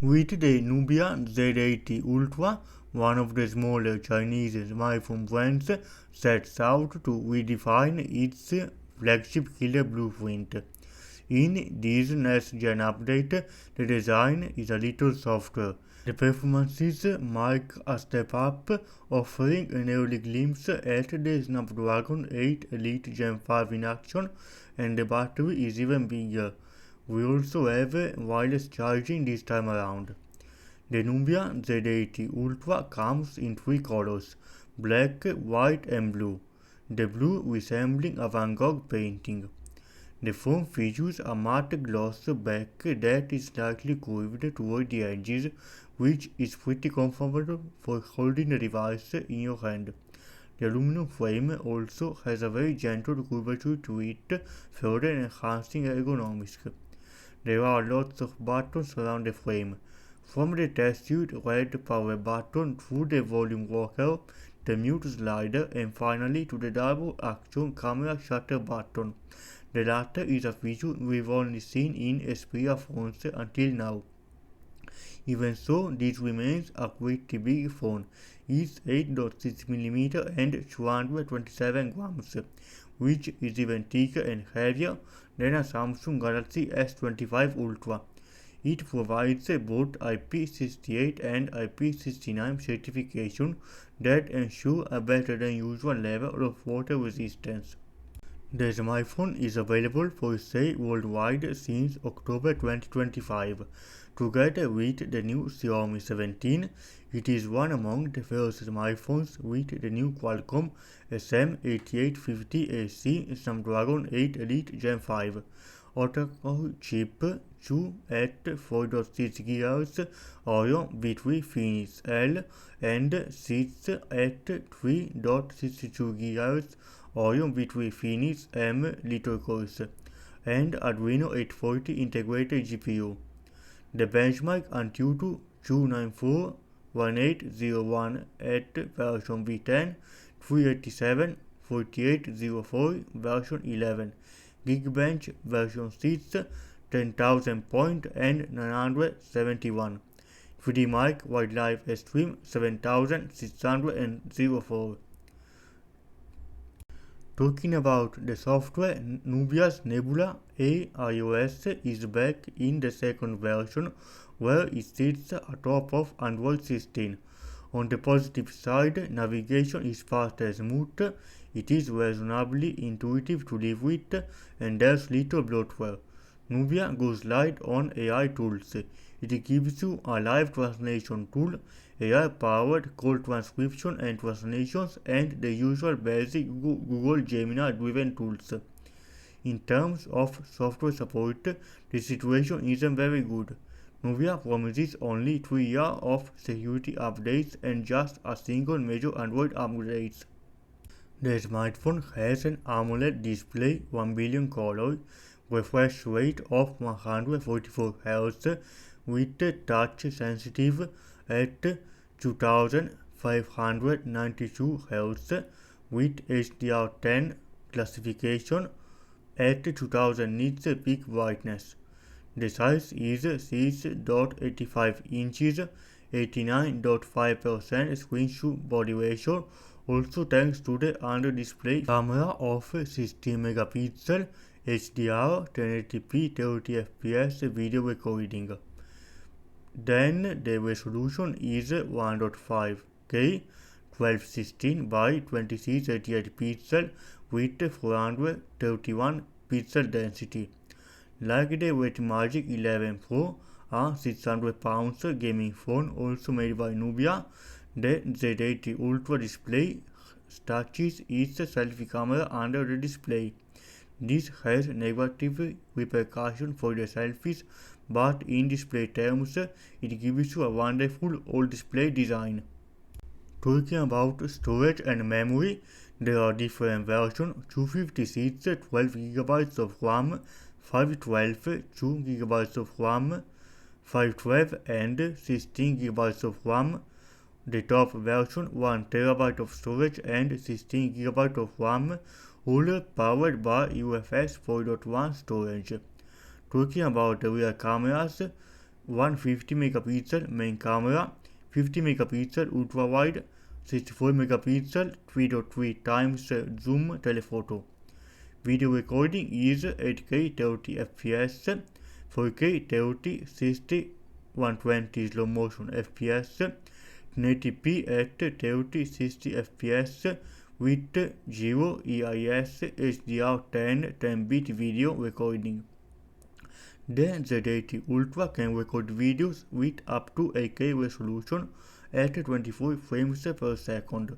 With the Nubia Z80 Ultra, one of the smaller Chinese smartphone brands sets out to redefine its flagship killer blueprint. In this next-gen update, the design is a little softer. The performances mark a step up, offering an early glimpse at the Snapdragon 8 Elite Gen 5 in action, and the battery is even bigger. We also have wireless charging this time around. The Nubia Z80 Ultra comes in three colors: black, white and blue, the blue resembling a Van Gogh painting. The phone features a matte gloss back that is slightly curved toward the edges, which is pretty comfortable for holding the device in your hand. The aluminum frame also has a very gentle curvature to it, further enhancing ergonomics. There are lots of buttons around the frame, from the textured red power button through the volume rocker, the mute slider, and finally to the double action camera shutter button. The latter is a feature we've only seen in Xperia phones until now. Even so, this remains a pretty big phone. It's 8.6mm and 227 grams, which is even thicker and heavier than a Samsung Galaxy S25 Ultra. It provides both IP68 and IP69 certification that ensure a better than usual level of water resistance. The smartphone is available for sale worldwide since October 2025. Together with the new Xiaomi 17, it is one among the first smartphones with the new Qualcomm SM8850AC Snapdragon 8 Elite Gen 5 octa-core chip, 2 at 4.6 GHz Oreo V3 Phoenix L and 6 at 3.62 GHz Oreo V3 Phoenix M little cores, and Arduino 840 integrated GPU. The benchmark Antutu 2941801 at version V10, 387 4804 version 11, Geekbench version 6, 10,000 point and 971, 3D Mark Wildlife Extreme 7604. Talking about the software, Nubia's Nebula A iOS is back in the second version, where it sits atop of Android 16. On the positive side, navigation is fast and smooth, it is reasonably intuitive to live with, and there's little bloatware. Nubia goes light on AI tools. It gives you a live translation tool, AI-powered call transcription and translations, and the usual basic Google Gemini-driven tools. In terms of software support, the situation isn't very good. Nubia promises only 3 years of security updates and just a single major Android upgrade. The smartphone has an AMOLED display, 1 billion colors, refresh rate of 144 Hz, with touch sensitive at 2592 Hz, with HDR10 classification at 2000 nits peak brightness. The size is 6.85 inches, 89.5% screen-to body ratio, also thanks to the under-display camera of 16 megapixel HDR 1080p 30fps video recording. Then the resolution is 1.5K 1216 by 2688 pixel with 431 pixel density. Like the Magic 11 Pro, a 600 pounds gaming phone also made by Nubia, the Z80 Ultra display touches its selfie camera under the display. This has negative repercussions for the selfies, but in display terms, it gives you a wonderful all-display design. Talking about storage and memory, there are different versions: 256 12GB of RAM, 512 2GB of RAM, 512 and 16GB of RAM. The top version 1TB of storage and 16GB of RAM, all powered by UFS 4.1 storage. Talking about the rear cameras, one 50 megapixel main camera, 50 megapixel ultra wide, 64 megapixel 3.3 times zoom telephoto. Video recording is 8K 30 FPS, 4K 30 60 120 slow motion FPS, 1080p at 30 60 FPS with 0 EIS HDR10 10-bit video recording. The Z80 Ultra can record videos with up to 8K resolution at 24 frames per second.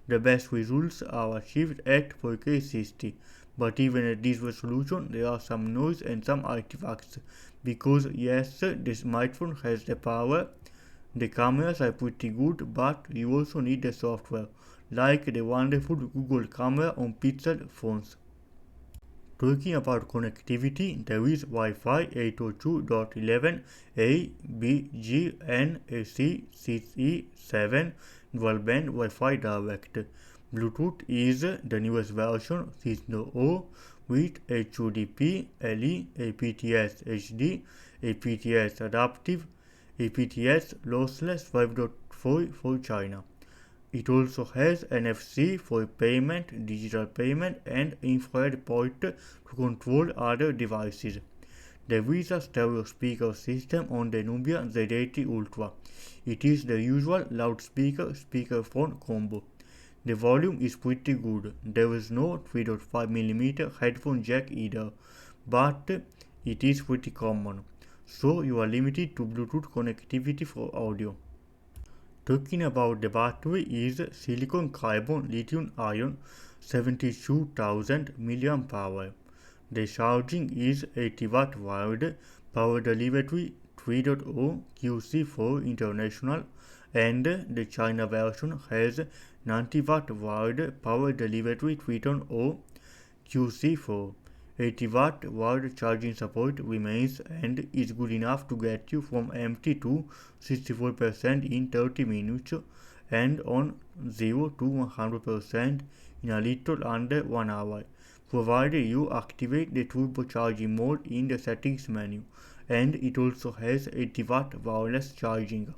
The best results are achieved at 4K 60, but even at this resolution there are some noise and some artifacts, because yes, the smartphone has the power, the cameras are pretty good, but you also need the software, like the wonderful Google camera on Pixel phones. Talking about connectivity, there is Wi-Fi 802.11a BGNAC 6E7 dual-band Wi-Fi direct. Bluetooth is the newest version 6.0 with HUDP, LE, apts HD, apts adaptive, apts lossless 5.4 for China. It also has NFC for payment, digital payment, and infrared port to control other devices. There is a stereo speaker system on the Nubia Z80 Ultra. It is the usual loudspeaker-speakerphone combo. The volume is pretty good. There is no 3.5mm headphone jack either, but it is pretty common, so you are limited to Bluetooth connectivity for audio. Talking about the battery is silicon carbon lithium ion 72,000 mAh. The charging is 80 watt wired, power delivery 3.0 QC4 international, and the China version has 90 watt wired power delivery 3.0 QC4. 80 watt wired charging support remains and is good enough to get you from empty to 64% in 30 minutes and on 0 to 100% in a little under 1 hour, provided you activate the turbocharging mode in the settings menu, and it also has 80 watt wireless charging.